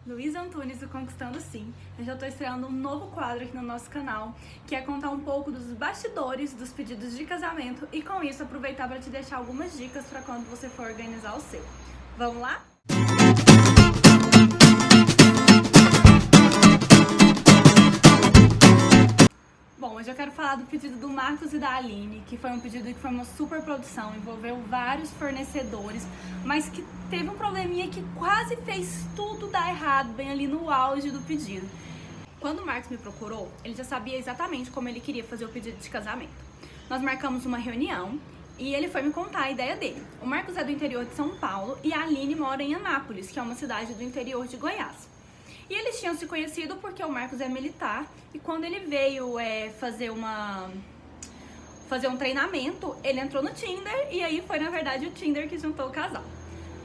Luísa Antunes do Conquistando Sim. Eu já estou estreando um novo quadro aqui no nosso canal, que é contar um pouco dos bastidores dos pedidos de casamento e com isso aproveitar para te deixar algumas dicas para quando você for organizar o seu. Vamos lá? Bom, hoje eu quero falar do pedido do Marcos e da Aline, que foi um pedido que foi uma super produção, envolveu vários fornecedores, mas que teve um probleminha que quase fez tudo dar errado, bem ali no auge do pedido. Quando o Marcos me procurou, ele já sabia exatamente como ele queria fazer o pedido de casamento. Nós marcamos uma reunião e ele foi me contar a ideia dele. O Marcos é do interior de São Paulo e a Aline mora em Anápolis, que é uma cidade do interior de Goiás. E eles tinham se conhecido porque o Marcos é militar e quando ele veio fazer um treinamento, ele entrou no Tinder e aí foi na verdade o Tinder que juntou o casal.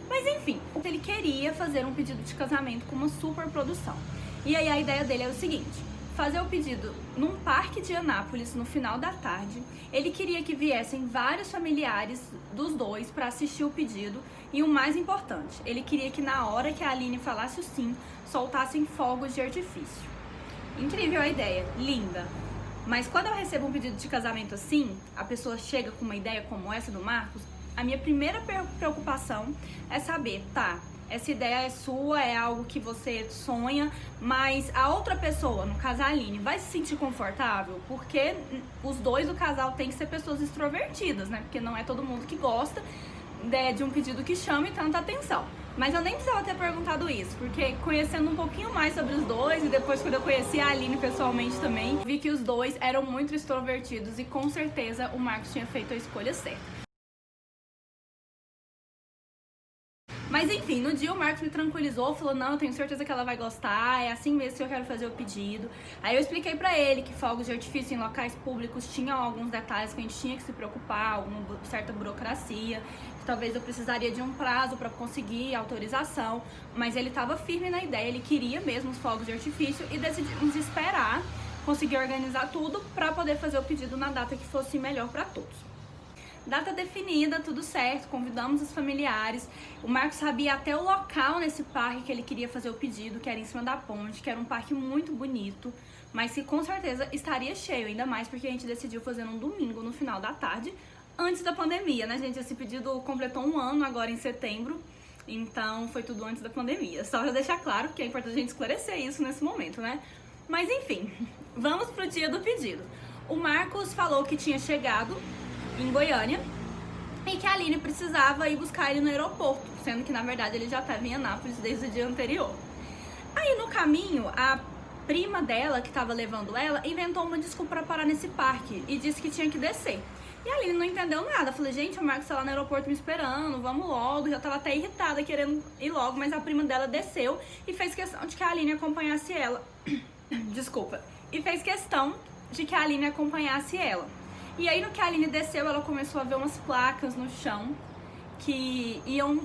Mas enfim, ele queria fazer um pedido de casamento com uma super produção. E aí a ideia dele é o seguinte: fazer o pedido num parque de Anápolis no final da tarde. Ele queria que viessem vários familiares dos dois para assistir o pedido e o mais importante, ele queria que na hora que a Aline falasse o sim, soltassem fogos de artifício. Incrível a ideia, linda. Mas quando eu recebo um pedido de casamento assim, a pessoa chega com uma ideia como essa do Marcos, a minha primeira preocupação é saber, tá, essa ideia é sua, é algo que você sonha, mas a outra pessoa, no caso a Aline, vai se sentir confortável? Porque os dois do casal tem que ser pessoas extrovertidas, né? Porque não é todo mundo que gosta de um pedido que chame tanta atenção. Mas eu nem precisava ter perguntado isso, porque conhecendo um pouquinho mais sobre os dois e depois quando eu conheci a Aline pessoalmente também, vi que os dois eram muito extrovertidos e com certeza o Marcos tinha feito a escolha certa. Mas enfim, no dia o Marcos me tranquilizou, falou, não, eu tenho certeza que ela vai gostar, é assim mesmo que eu quero fazer o pedido. Aí eu expliquei pra ele que fogos de artifício em locais públicos tinham alguns detalhes que a gente tinha que se preocupar, alguma certa burocracia, que talvez eu precisaria de um prazo pra conseguir autorização, mas ele tava firme na ideia, ele queria mesmo os fogos de artifício e decidimos esperar, conseguir organizar tudo pra poder fazer o pedido na data que fosse melhor pra todos. Data definida, tudo certo, convidamos os familiares. O Marcos sabia até o local nesse parque que ele queria fazer o pedido, que era em cima da ponte, que era um parque muito bonito, mas que com certeza estaria cheio, ainda mais porque a gente decidiu fazer num domingo, no final da tarde, antes da pandemia, né, gente? Esse pedido completou um ano agora em setembro, então foi tudo antes da pandemia. Só pra deixar claro, que é importante a gente esclarecer isso nesse momento, né? Mas enfim, vamos pro dia do pedido. O Marcos falou que tinha chegado em Goiânia e que a Aline precisava ir buscar ele no aeroporto, sendo que na verdade ele já estava em Anápolis desde o dia anterior. Aí no caminho, a prima dela, que estava levando ela, inventou uma desculpa para parar nesse parque e disse que tinha que descer. E a Aline não entendeu nada, falei, gente, o Marcos tá lá no aeroporto me esperando, vamos logo, já tava até irritada querendo ir logo, mas a prima dela desceu e fez questão de que a Aline acompanhasse ela. Desculpa. E fez questão de que a Aline acompanhasse ela. E aí no que a Aline desceu, ela começou a ver umas placas no chão que iam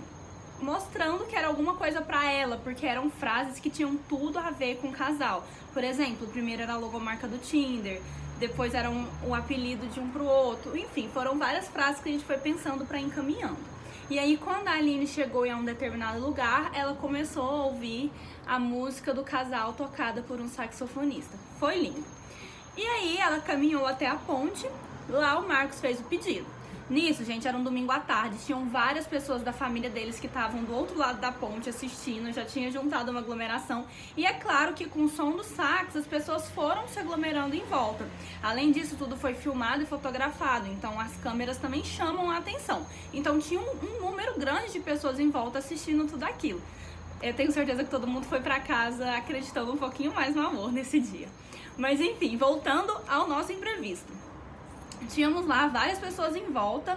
mostrando que era alguma coisa pra ela, porque eram frases que tinham tudo a ver com o casal. Por exemplo, primeiro era a logomarca do Tinder, depois era o apelido de um pro outro, enfim, foram várias frases que a gente foi pensando pra encaminhando. E aí quando a Aline chegou em um determinado lugar, ela começou a ouvir a música do casal tocada por um saxofonista. Foi lindo. E aí ela caminhou até a ponte. Lá o Marcos fez o pedido. Nisso, gente, era um domingo à tarde, tinham várias pessoas da família deles que estavam do outro lado da ponte assistindo, já tinha juntado uma aglomeração. E é claro que com o som do sax, as pessoas foram se aglomerando em volta. Além disso, tudo foi filmado e fotografado, então as câmeras também chamam a atenção. Então tinha um número grande de pessoas em volta assistindo tudo aquilo. Eu tenho certeza que todo mundo foi pra casa acreditando um pouquinho mais no amor nesse dia. Mas enfim, voltando ao nosso imprevisto. Tínhamos lá várias pessoas em volta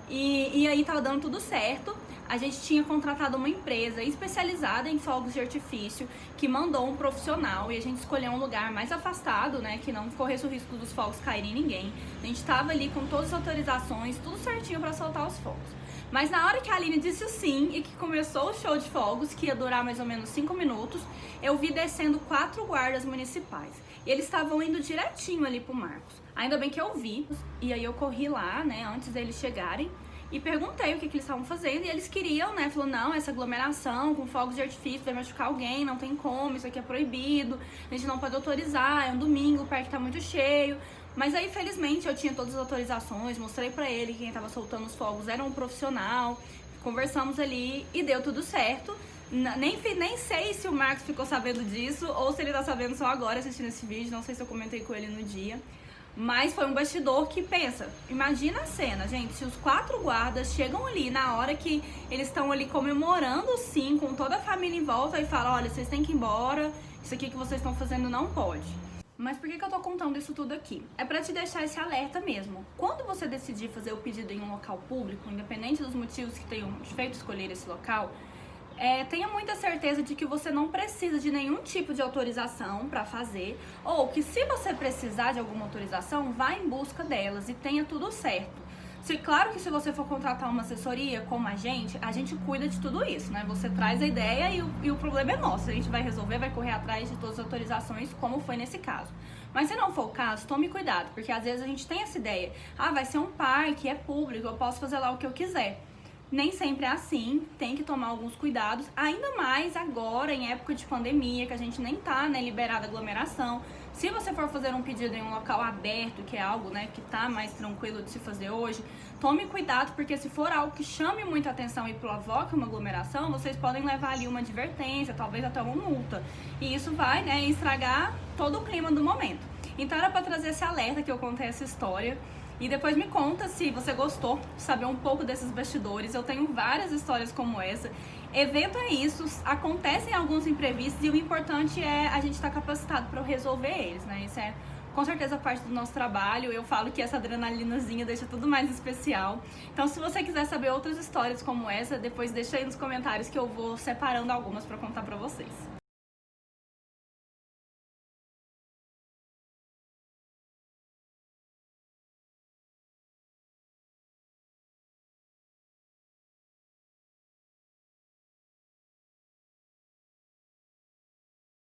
e aí tava dando tudo certo. A gente tinha contratado uma empresa especializada em fogos de artifício que mandou um profissional e a gente escolheu um lugar mais afastado, né, que não corresse o risco dos fogos caírem em ninguém. A gente tava ali com todas as autorizações, tudo certinho para soltar os fogos. Mas na hora que a Aline disse o sim e que começou o show de fogos, que ia durar mais ou menos 5 minutos, eu vi descendo 4 guardas municipais. E eles estavam indo direitinho ali pro Marcos. Ainda bem que eu vi, e aí eu corri lá, né, antes deles chegarem. e perguntei o que eles estavam fazendo, e eles queriam, né, falou, não, essa aglomeração com fogos de artifício vai machucar alguém, não tem como, isso aqui é proibido, a gente não pode autorizar, é um domingo, o parque tá muito cheio. Mas aí, felizmente, eu tinha todas as autorizações, mostrei pra ele que quem tava soltando os fogos era um profissional, conversamos ali e deu tudo certo. Nem sei se o Marcos ficou sabendo disso ou se ele tá sabendo só agora assistindo esse vídeo, não sei se eu comentei com ele no dia. Mas foi um bastidor que, pensa, imagina a cena, gente, se os 4 guardas chegam ali na hora que eles estão ali comemorando sim, com toda a família em volta e falam, olha, vocês têm que ir embora, isso aqui que vocês estão fazendo não pode. Mas por que eu tô contando isso tudo aqui? É pra te deixar esse alerta mesmo. Quando você decidir fazer o pedido em um local público, independente dos motivos que tenham feito escolher esse local, tenha muita certeza de que você não precisa de nenhum tipo de autorização para fazer, ou que se você precisar de alguma autorização, vá em busca delas e tenha tudo certo. Claro que se você for contratar uma assessoria como a gente cuida de tudo isso, né? Você traz a ideia e o problema é nosso. A gente vai resolver, vai correr atrás de todas as autorizações, como foi nesse caso. Mas se não for o caso, tome cuidado, porque às vezes a gente tem essa ideia. Ah, vai ser um parque, é público, eu posso fazer lá o que eu quiser. Nem sempre é assim, tem que tomar alguns cuidados, ainda mais agora, em época de pandemia, que a gente nem tá, né, liberada aglomeração. Se você for fazer um pedido em um local aberto, que é algo, né, que tá mais tranquilo de se fazer hoje, tome cuidado, porque se for algo que chame muita atenção e provoque uma aglomeração, vocês podem levar ali uma advertência, talvez até uma multa. E isso vai, né, estragar todo o clima do momento. Então era pra trazer esse alerta que eu contei essa história. E depois me conta se você gostou de saber um pouco desses bastidores. Eu tenho várias histórias como essa. Evento é isso, acontecem alguns imprevistos e o importante é a gente estar capacitado para resolver eles, né? Isso é com certeza parte do nosso trabalho. Eu falo que essa adrenalinazinha deixa tudo mais especial. Então, se você quiser saber outras histórias como essa, depois deixa aí nos comentários que eu vou separando algumas para contar para vocês.